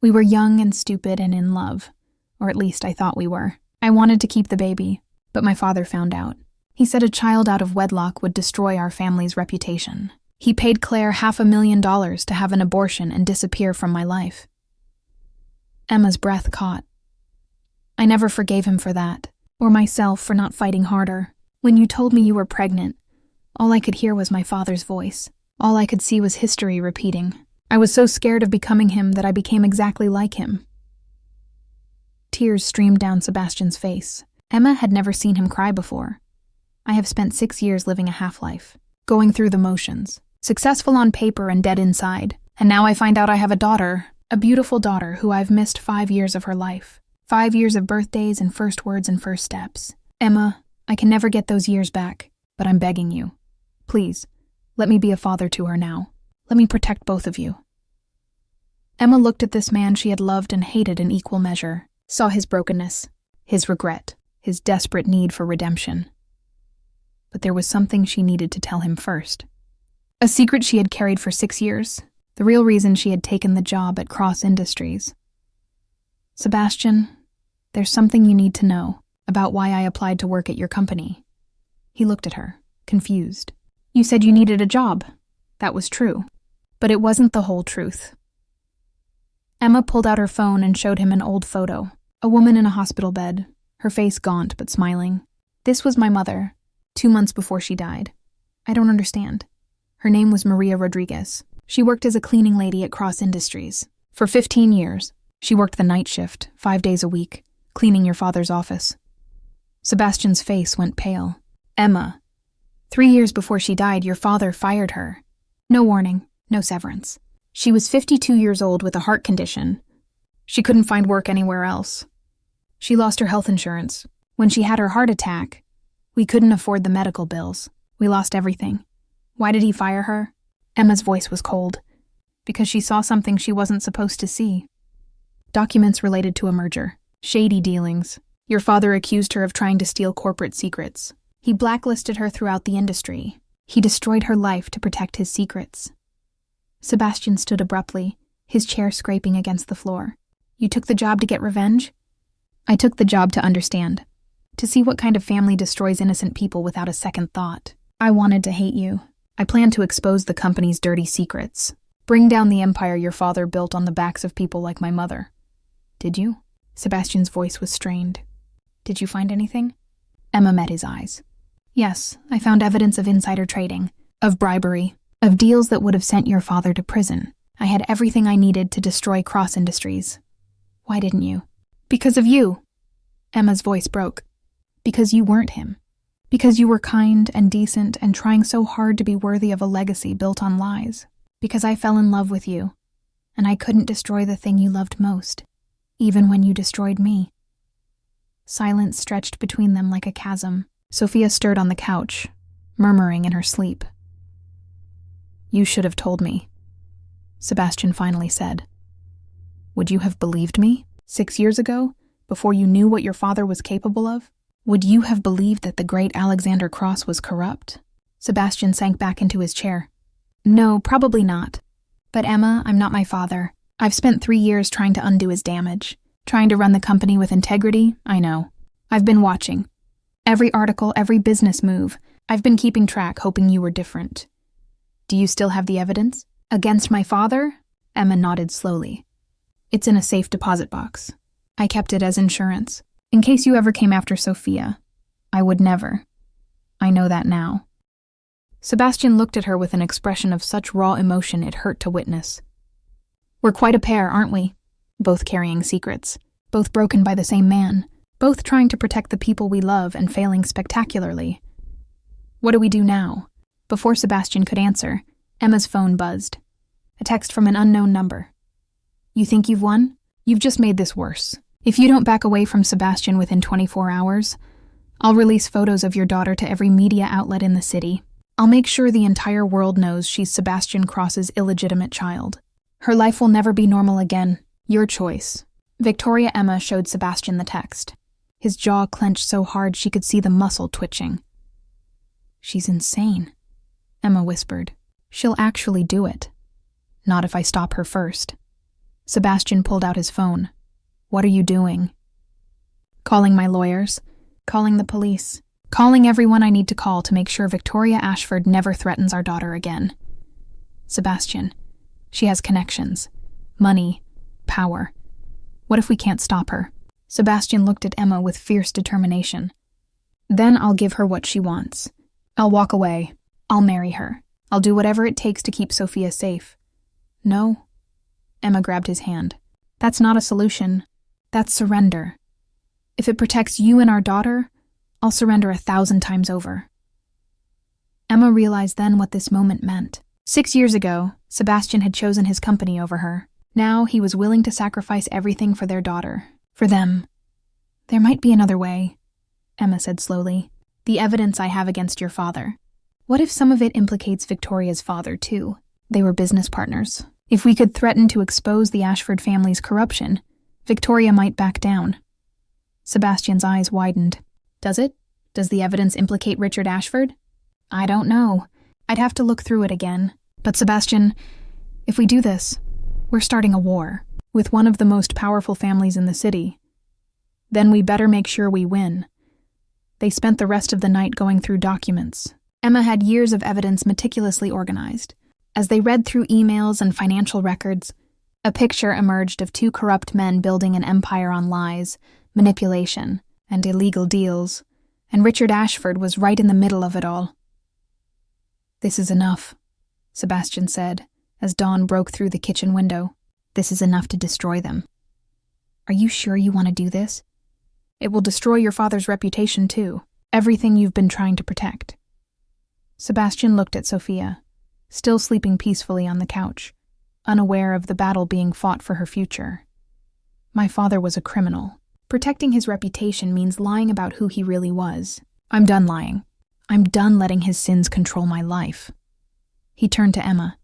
We were young and stupid and in love, or at least I thought we were. I wanted to keep the baby, but my father found out. He said a child out of wedlock would destroy our family's reputation. He paid Claire $500,000 to have an abortion and disappear from my life." Emma's breath caught. "I never forgave him for that, or myself for not fighting harder. When you told me you were pregnant, all I could hear was my father's voice. All I could see was history repeating. I was so scared of becoming him that I became exactly like him." Tears streamed down Sebastian's face. Emma had never seen him cry before. "I have spent 6 years living a half-life, going through the motions, successful on paper and dead inside, and now I find out I have a daughter, a beautiful daughter who I've missed 5 years of her life. 5 years of birthdays and first words and first steps. Emma, I can never get those years back, but I'm begging you. Please, let me be a father to her now. Let me protect both of you." Emma looked at this man she had loved and hated in equal measure, saw his brokenness, his regret, his desperate need for redemption. But there was something she needed to tell him first. A secret she had carried for 6 years, the real reason she had taken the job at Cross Industries. "Sebastian, there's something you need to know about why I applied to work at your company." He looked at her, confused. "You said you needed a job. That was true. But it wasn't the whole truth." Emma pulled out her phone and showed him an old photo. A woman in a hospital bed, her face gaunt but smiling. This was my mother, 2 months before she died. I don't understand. Her name was Maria Rodriguez. She worked as a cleaning lady at Cross Industries. For 15 years, she worked the night shift, 5 days a week, cleaning your father's office. Sebastian's face went pale. Emma, 3 years before she died, your father fired her. No warning, no severance. She was 52 years old with a heart condition. She couldn't find work anywhere else. She lost her health insurance. When she had her heart attack, we couldn't afford the medical bills. We lost everything. Why did he fire her? Emma's voice was cold. Because she saw something she wasn't supposed to see. Documents related to a merger. Shady dealings. Your father accused her of trying to steal corporate secrets. He blacklisted her throughout the industry. He destroyed her life to protect his secrets. Sebastian stood abruptly, his chair scraping against the floor. You took the job to get revenge? I took the job to understand. To see what kind of family destroys innocent people without a second thought. I wanted to hate you. I planned to expose the company's dirty secrets. Bring down the empire your father built on the backs of people like my mother. Did you? Sebastian's voice was strained. Did you find anything? Emma met his eyes. Yes, I found evidence of insider trading, of bribery, of deals that would have sent your father to prison. I had everything I needed to destroy Cross Industries. Why didn't you? Because of you. Emma's voice broke. Because you weren't him. Because you were kind and decent and trying so hard to be worthy of a legacy built on lies. Because I fell in love with you, and I couldn't destroy the thing you loved most, even when you destroyed me. Silence stretched between them like a chasm. Sophia stirred on the couch, murmuring in her sleep. You should have told me, Sebastian finally said. Would you have believed me 6 years ago, before you knew what your father was capable of? Would you have believed that the great Alexander Cross was corrupt? Sebastian sank back into his chair. No, probably not. But Emma, I'm not my father. I've spent 3 years trying to undo his damage. Trying to run the company with integrity, I know. I've been watching. Every article, every business move. I've been keeping track, hoping you were different. Do you still have the evidence? Against my father? Emma nodded slowly. It's in a safe deposit box. I kept it as insurance. In case you ever came after Sophia. I would never. I know that now. Sebastian looked at her with an expression of such raw emotion it hurt to witness. We're quite a pair, aren't we? Both carrying secrets. Both broken by the same man. Both trying to protect the people we love and failing spectacularly. What do we do now? Before Sebastian could answer, Emma's phone buzzed. A text from an unknown number. You think you've won? You've just made this worse. If you don't back away from Sebastian within 24 hours, I'll release photos of your daughter to every media outlet in the city. I'll make sure the entire world knows she's Sebastian Cross's illegitimate child. Her life will never be normal again. Your choice. Victoria Emma showed Sebastian the text. His jaw clenched so hard she could see the muscle twitching. She's insane, Emma whispered. She'll actually do it. Not if I stop her first. Sebastian pulled out his phone. What are you doing? Calling my lawyers. Calling the police. Calling everyone I need to call to make sure Victoria Ashford never threatens our daughter again. Sebastian. She has connections. Money. Power. What if we can't stop her? Sebastian looked at Emma with fierce determination. Then I'll give her what she wants. I'll walk away. I'll marry her. I'll do whatever it takes to keep Sophia safe. No. Emma grabbed his hand. That's not a solution. That's surrender. If it protects you and our daughter, I'll surrender 1,000 times over. Emma realized then what this moment meant. 6 years ago, Sebastian had chosen his company over her. Now he was willing to sacrifice everything for their daughter. For them. There might be another way, Emma said slowly. The evidence I have against your father. What if some of it implicates Victoria's father, too? They were business partners. If we could threaten to expose the Ashford family's corruption, Victoria might back down. Sebastian's eyes widened. Does it? Does the evidence implicate Richard Ashford? I don't know. I'd have to look through it again. But Sebastian, if we do this, we're starting a war with one of the most powerful families in the city. Then we better make sure we win. They spent the rest of the night going through documents. Emma had years of evidence meticulously organized. As they read through emails and financial records, a picture emerged of 2 corrupt men building an empire on lies, manipulation, and illegal deals, and Richard Ashford was right in the middle of it all. "This is enough," Sebastian said, as dawn broke through the kitchen window. "This is enough to destroy them." "Are you sure you want to do this? It will destroy your father's reputation too, everything you've been trying to protect." Sebastian looked at Sophia, still sleeping peacefully on the couch, unaware of the battle being fought for her future. "My father was a criminal. Protecting his reputation means lying about who he really was. I'm done lying. I'm done letting his sins control my life." He turned to Emma.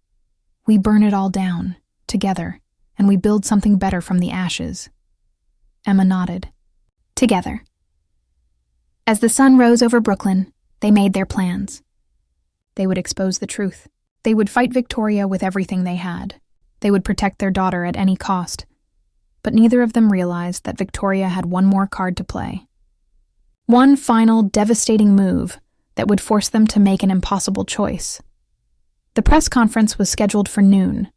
"We burn it all down, together, and we build something better from the ashes." Emma nodded. "Together." As the sun rose over Brooklyn, they made their plans. They would expose the truth. They would fight Victoria with everything they had. They would protect their daughter at any cost. But neither of them realized that Victoria had one more card to play. One final, devastating move that would force them to make an impossible choice. The press conference was scheduled for noon.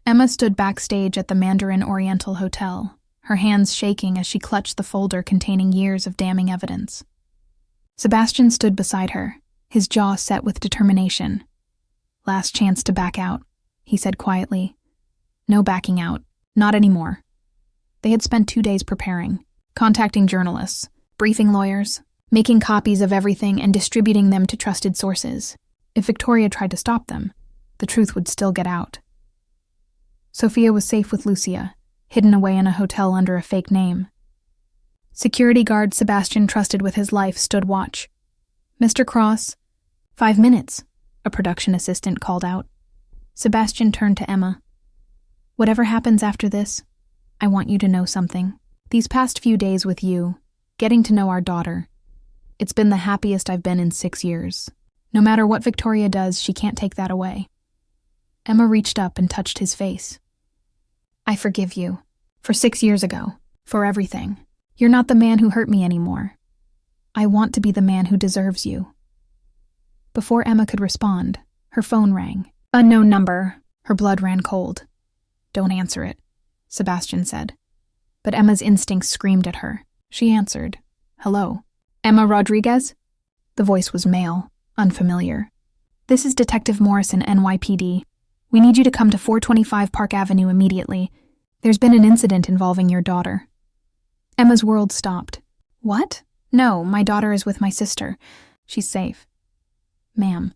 Emma stood backstage at the Mandarin Oriental Hotel, her hands shaking as she clutched the folder containing years of damning evidence. Sebastian stood beside her, his jaw set with determination. "Last chance to back out," he said quietly. "No backing out. Not anymore." They had spent 2 days preparing, contacting journalists, briefing lawyers, making copies of everything and distributing them to trusted sources. If Victoria tried to stop them, the truth would still get out. Sophia was safe with Lucia, hidden away in a hotel under a fake name. Security guard Sebastian trusted with his life stood watch. "Mr. Cross, 5 minutes," a production assistant called out. Sebastian turned to Emma. "Whatever happens after this, I want you to know something. These past few days with you, getting to know our daughter, it's been the happiest I've been in 6 years. No matter what Victoria does, she can't take that away." Emma reached up and touched his face. "I forgive you. For 6 years ago. For everything. You're not the man who hurt me anymore. I want to be the man who deserves you." Before Emma could respond, her phone rang. Unknown number. Her blood ran cold. "Don't answer it," Sebastian said. But Emma's instincts screamed at her. She answered. "Hello. Emma Rodriguez?" The voice was male, unfamiliar. "This is Detective Morrison, NYPD. We need you to come to 425 Park Avenue immediately. There's been an incident involving your daughter." Emma's world stopped. "What? No, my daughter is with my sister. She's safe." "Ma'am,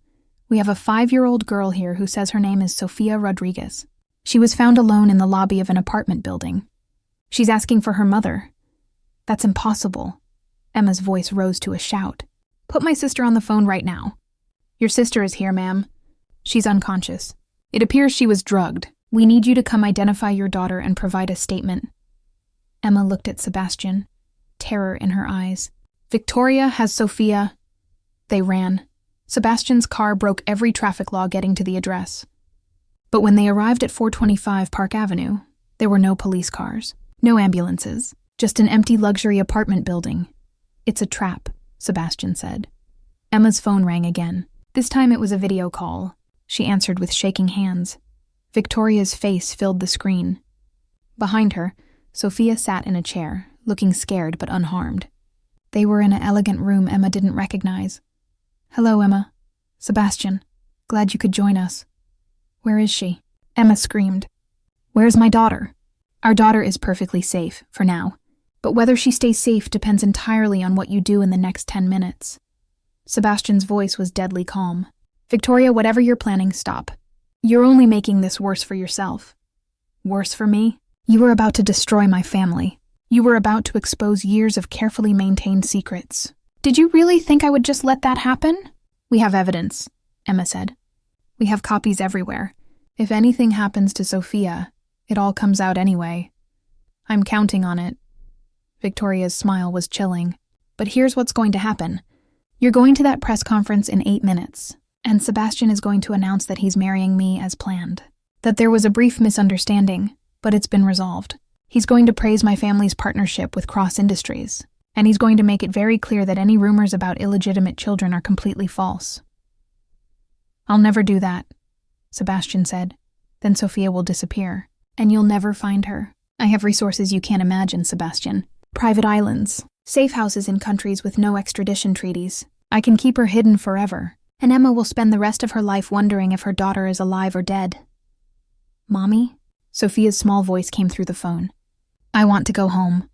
we have a 5-year-old girl here who says her name is Sophia Rodriguez. She was found alone in the lobby of an apartment building. She's asking for her mother." "That's impossible." Emma's voice rose to a shout. "Put my sister on the phone right now." "Your sister is here, ma'am. She's unconscious. It appears she was drugged. We need you to come identify your daughter and provide a statement." Emma looked at Sebastian, terror in her eyes. "Victoria has Sophia." They ran. Sebastian's car broke every traffic law getting to the address. But when they arrived at 425 Park Avenue, there were no police cars, no ambulances, just an empty luxury apartment building. "It's a trap," Sebastian said. Emma's phone rang again. This time it was a video call. She answered with shaking hands. Victoria's face filled the screen. Behind her, Sophia sat in a chair, looking scared but unharmed. They were in an elegant room Emma didn't recognize. "Hello, Emma. Sebastian. Glad you could join us." "Where is she?" Emma screamed. "Where's my daughter?" "Our daughter is perfectly safe, for now. But whether she stays safe depends entirely on what you do in the next 10 minutes. Sebastian's voice was deadly calm. "Victoria, whatever you're planning, stop. You're only making this worse for yourself." "Worse for me? You were about to destroy my family. You were about to expose years of carefully maintained secrets. Did you really think I would just let that happen?" "We have evidence," Emma said. "We have copies everywhere. If anything happens to Sophia, it all comes out anyway. I'm counting on it." Victoria's smile was chilling. "But here's what's going to happen. You're going to that press conference in 8 minutes, and Sebastian is going to announce that he's marrying me as planned. That there was a brief misunderstanding, but it's been resolved. He's going to praise my family's partnership with Cross Industries, and he's going to make it very clear that any rumors about illegitimate children are completely false." "I'll never do that," Sebastian said. "Then Sophia will disappear, and you'll never find her. I have resources you can't imagine, Sebastian. Private islands, Safe houses in countries with no extradition treaties. I can keep her hidden forever, and Emma will spend the rest of her life wondering if her daughter is alive or dead. Mommy? Sophia's small voice came through the phone. I want to go home.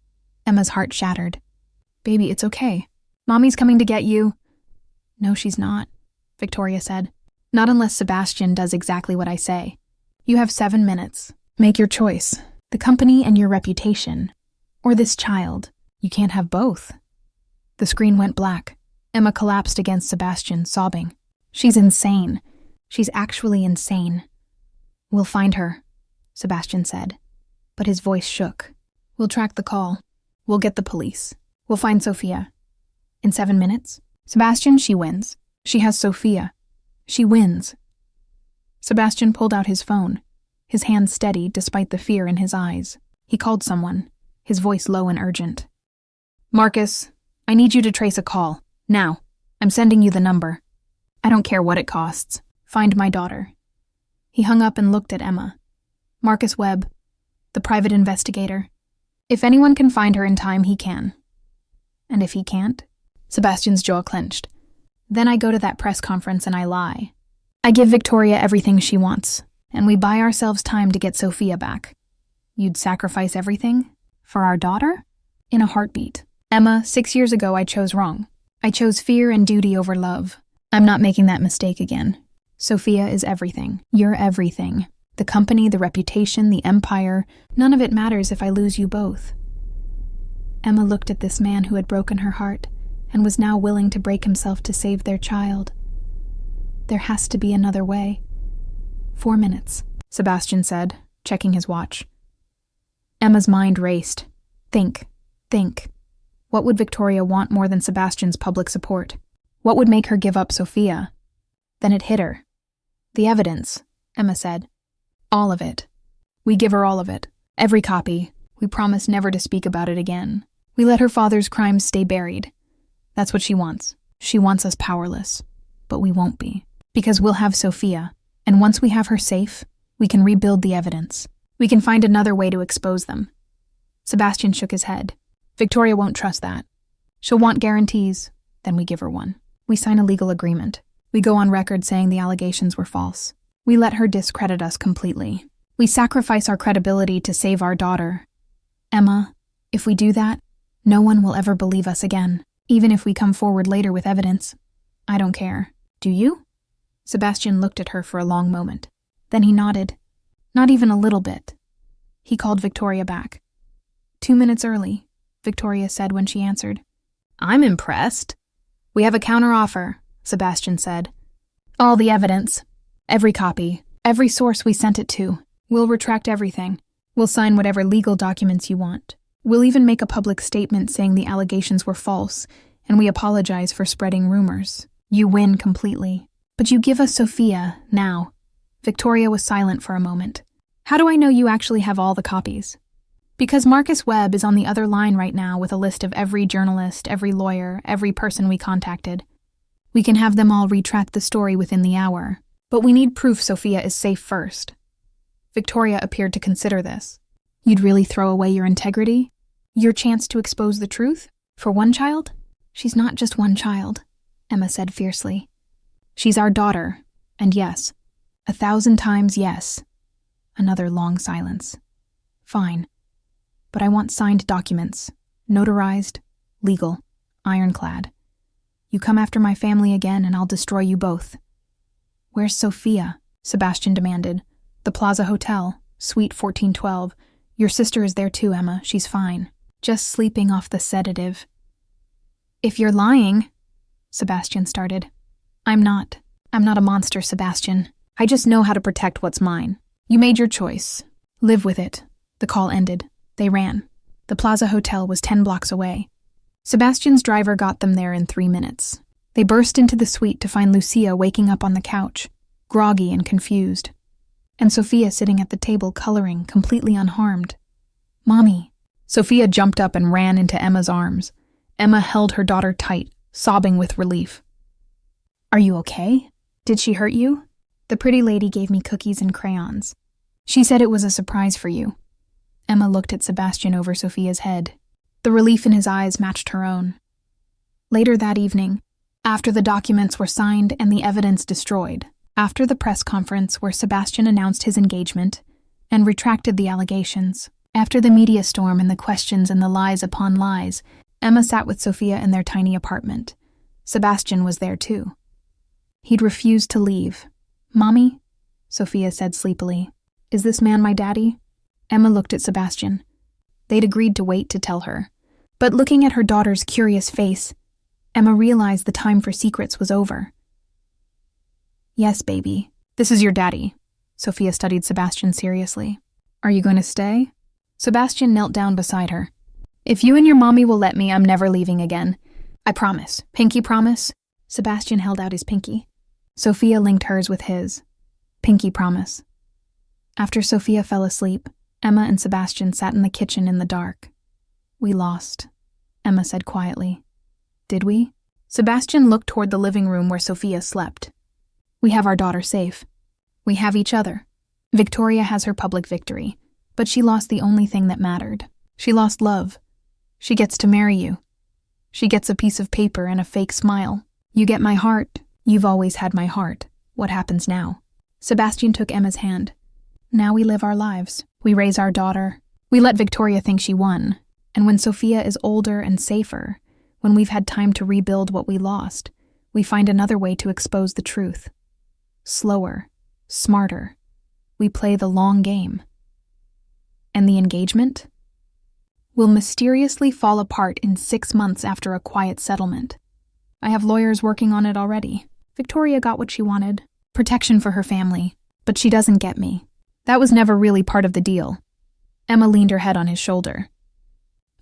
Emma's heart shattered. Baby, it's okay. Mommy's coming to get you. No, she's not, Victoria said. Not unless Sebastian does exactly what I say. You have 7 minutes. Make your choice. The company and your reputation. Or this child. You can't have both. The screen went black. Emma collapsed against Sebastian, sobbing. She's insane. She's actually insane. We'll find her, Sebastian said, but his voice shook. We'll track the call. We'll get the police. We'll find Sophia. In 7 minutes? Sebastian, she wins. She has Sophia. She wins. Sebastian pulled out his phone, his hand steady despite the fear in his eyes. He called someone, his voice low and urgent. Marcus, I need you to trace a call. Now. I'm sending you the number. I don't care what it costs. Find my daughter. He hung up and looked at Emma. Marcus Webb, the private investigator. If anyone can find her in time, he can. And if he can't? Sebastian's jaw clenched. Then I go to that press conference and I lie. I give Victoria everything she wants, and we buy ourselves time to get Sophia back. You'd sacrifice everything? For our daughter? In a heartbeat. Emma, 6 years ago I chose wrong. I chose fear and duty over love. I'm not making that mistake again. Sophia is everything. You're everything. The company, the reputation, the empire. None of it matters if I lose you both. Emma looked at this man who had broken her heart and was now willing to break himself to save their child. There has to be another way. 4 minutes, Sebastian said, checking his watch. Emma's mind raced. Think. What would Victoria want more than Sebastian's public support? What would make her give up Sophia? Then it hit her. The evidence, Emma said. All of it. We give her all of it. Every copy. We promise never to speak about it again. We let her father's crimes stay buried. That's what she wants. She wants us powerless. But we won't be. Because we'll have Sophia. And once we have her safe, we can rebuild the evidence. We can find another way to expose them. Sebastian shook his head. Victoria won't trust that. She'll want guarantees. Then we give her one. We sign a legal agreement. We go on record saying the allegations were false. We let her discredit us completely. We sacrifice our credibility to save our daughter. Emma, if we do that, no one will ever believe us again, even if we come forward later with evidence. I don't care. Do you? Sebastian looked at her for a long moment. Then he nodded. Not even a little bit. He called Victoria back. 2 minutes early, Victoria said when she answered. I'm impressed. We have a counteroffer, Sebastian said. All the evidence. Every copy. Every source we sent it to. We'll retract everything. We'll sign whatever legal documents you want. We'll even make a public statement saying the allegations were false, and we apologize for spreading rumors. You win completely. But you give us Sophia, now. Victoria was silent for a moment. How do I know you actually have all the copies? Because Marcus Webb is on the other line right now with a list of every journalist, every lawyer, every person we contacted. We can have them all retract the story within the hour. But we need proof Sophia is safe first. Victoria appeared to consider this. You'd really throw away your integrity? Your chance to expose the truth? For one child? She's not just one child, Emma said fiercely. She's our daughter, and yes, 1,000 times yes. Another long silence. Fine. But I want signed documents, notarized, legal, ironclad. You come after my family again and I'll destroy you both. Where's Sophia? Sebastian demanded. The Plaza Hotel, Suite 1412. Your sister is there too, Emma. She's fine. Just sleeping off the sedative. If you're lying, Sebastian started. I'm not a monster, Sebastian. I just know how to protect what's mine. You made your choice. Live with it. The call ended. They ran. The Plaza Hotel was 10 blocks away. Sebastian's driver got them there in 3 minutes. They burst into the suite to find Lucia waking up on the couch, groggy and confused, and Sophia sitting at the table coloring, completely unharmed. Mommy. Sophia jumped up and ran into Emma's arms. Emma held her daughter tight, sobbing with relief. Are you okay? Did she hurt you? The pretty lady gave me cookies and crayons. She said it was a surprise for you. Emma looked at Sebastian over Sophia's head. The relief in his eyes matched her own. Later that evening, after the documents were signed and the evidence destroyed, after the press conference where Sebastian announced his engagement and retracted the allegations, after the media storm and the questions and the lies upon lies, Emma sat with Sophia in their tiny apartment. Sebastian was there too. He'd refused to leave. "Mommy," Sophia said sleepily, "is this man my daddy?" Emma looked at Sebastian. They'd agreed to wait to tell her. But looking at her daughter's curious face, Emma realized the time for secrets was over. "Yes, baby. This is your daddy." Sophia studied Sebastian seriously. "Are you going to stay?" Sebastian knelt down beside her. "If you and your mommy will let me, I'm never leaving again. I promise. Pinky promise?" Sebastian held out his pinky. Sophia linked hers with his. "Pinky promise." After Sophia fell asleep, Emma and Sebastian sat in the kitchen in the dark. "We lost," Emma said quietly. "Did we?" Sebastian looked toward the living room where Sophia slept. "We have our daughter safe. We have each other. Victoria has her public victory, but she lost the only thing that mattered. She lost love. She gets to marry you. She gets a piece of paper and a fake smile. You get my heart. You've always had my heart. What happens now?" Sebastian took Emma's hand. "Now we live our lives. We raise our daughter. We let Victoria think she won. And when Sophia is older and safer, when we've had time to rebuild what we lost, we find another way to expose the truth. Slower, smarter. We play the long game. And the engagement will mysteriously fall apart in 6 months after a quiet settlement. I have lawyers working on it already. Victoria got what she wanted, protection for her family, but she doesn't get me. That was never really part of the deal." Emma leaned her head on his shoulder.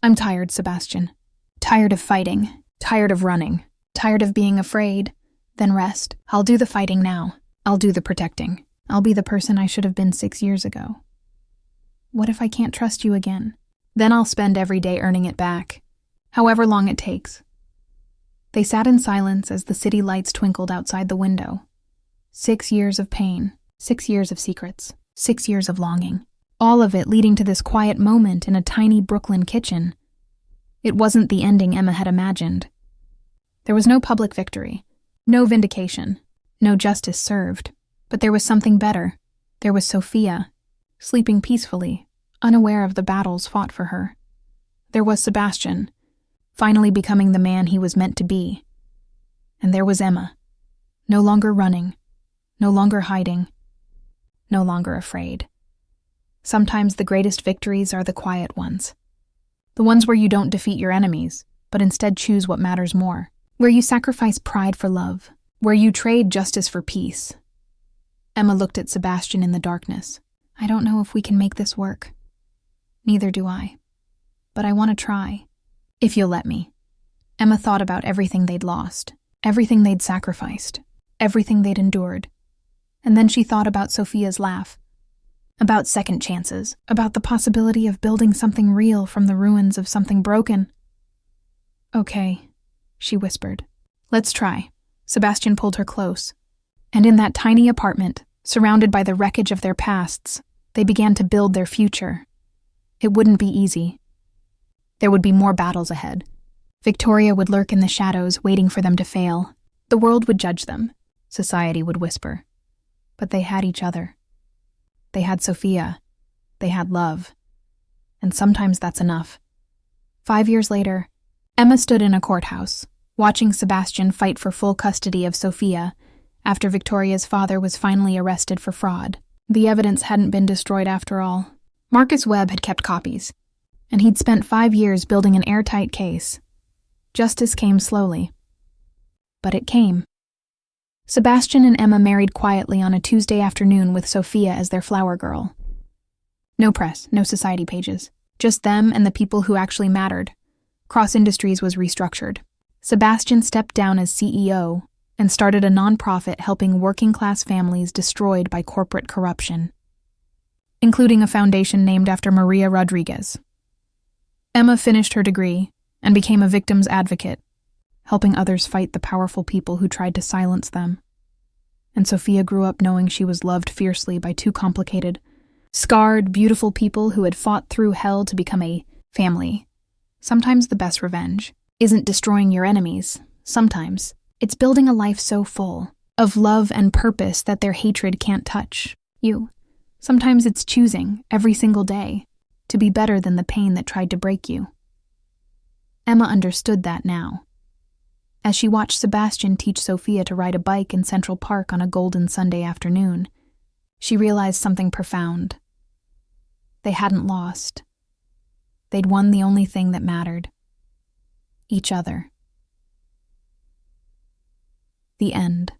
"I'm tired, Sebastian. Tired of fighting. Tired of running. Tired of being afraid. Then rest. I'll do the fighting now. I'll do the protecting. I'll be the person I should have been 6 years ago. What if I can't trust you again? Then I'll spend every day earning it back, however long it takes." They sat in silence as the city lights twinkled outside the window. 6 years of pain, 6 years of secrets, 6 years of longing. All of it leading to this quiet moment in a tiny Brooklyn kitchen. It wasn't the ending Emma had imagined. There was no public victory, no vindication, no justice served. But there was something better. There was Sophia, sleeping peacefully, unaware of the battles fought for her. There was Sebastian, finally becoming the man he was meant to be. And there was Emma, no longer running, no longer hiding, no longer afraid. Sometimes the greatest victories are the quiet ones. The ones where you don't defeat your enemies, but instead choose what matters more. Where you sacrifice pride for love. Where you trade justice for peace. Emma looked at Sebastian in the darkness. "I don't know if we can make this work." "Neither do I. But I want to try. If you'll let me." Emma thought about everything they'd lost, everything they'd sacrificed, everything they'd endured. And then she thought about Sophia's laugh, about second chances, about the possibility of building something real from the ruins of something broken. "Okay," she whispered. "Let's try." Sebastian pulled her close. And in that tiny apartment, surrounded by the wreckage of their pasts, they began to build their future. It wouldn't be easy. There would be more battles ahead. Victoria would lurk in the shadows, waiting for them to fail. The world would judge them. Society would whisper. But they had each other. They had Sophia. They had love. And sometimes that's enough. 5 years later, Emma stood in a courthouse, watching Sebastian fight for full custody of Sophia after Victoria's father was finally arrested for fraud. The evidence hadn't been destroyed after all. Marcus Webb had kept copies, and he'd spent 5 years building an airtight case. Justice came slowly. But it came. Sebastian and Emma married quietly on a Tuesday afternoon with Sophia as their flower girl. No press, no society pages. Just them and the people who actually mattered. Cross Industries was restructured. Sebastian stepped down as CEO and started a nonprofit helping working-class families destroyed by corporate corruption, including a foundation named after Maria Rodriguez. Emma finished her degree and became a victim's advocate, helping others fight the powerful people who tried to silence them. And Sophia grew up knowing she was loved fiercely by 2 complicated, scarred, beautiful people who had fought through hell to become a family. Sometimes the best revenge isn't destroying your enemies. Sometimes it's building a life so full of love and purpose that their hatred can't touch you. Sometimes it's choosing, every single day, to be better than the pain that tried to break you. Emma understood that now. As she watched Sebastian teach Sophia to ride a bike in Central Park on a golden Sunday afternoon, she realized something profound. They hadn't lost. They'd won the only thing that mattered. Each other. The end.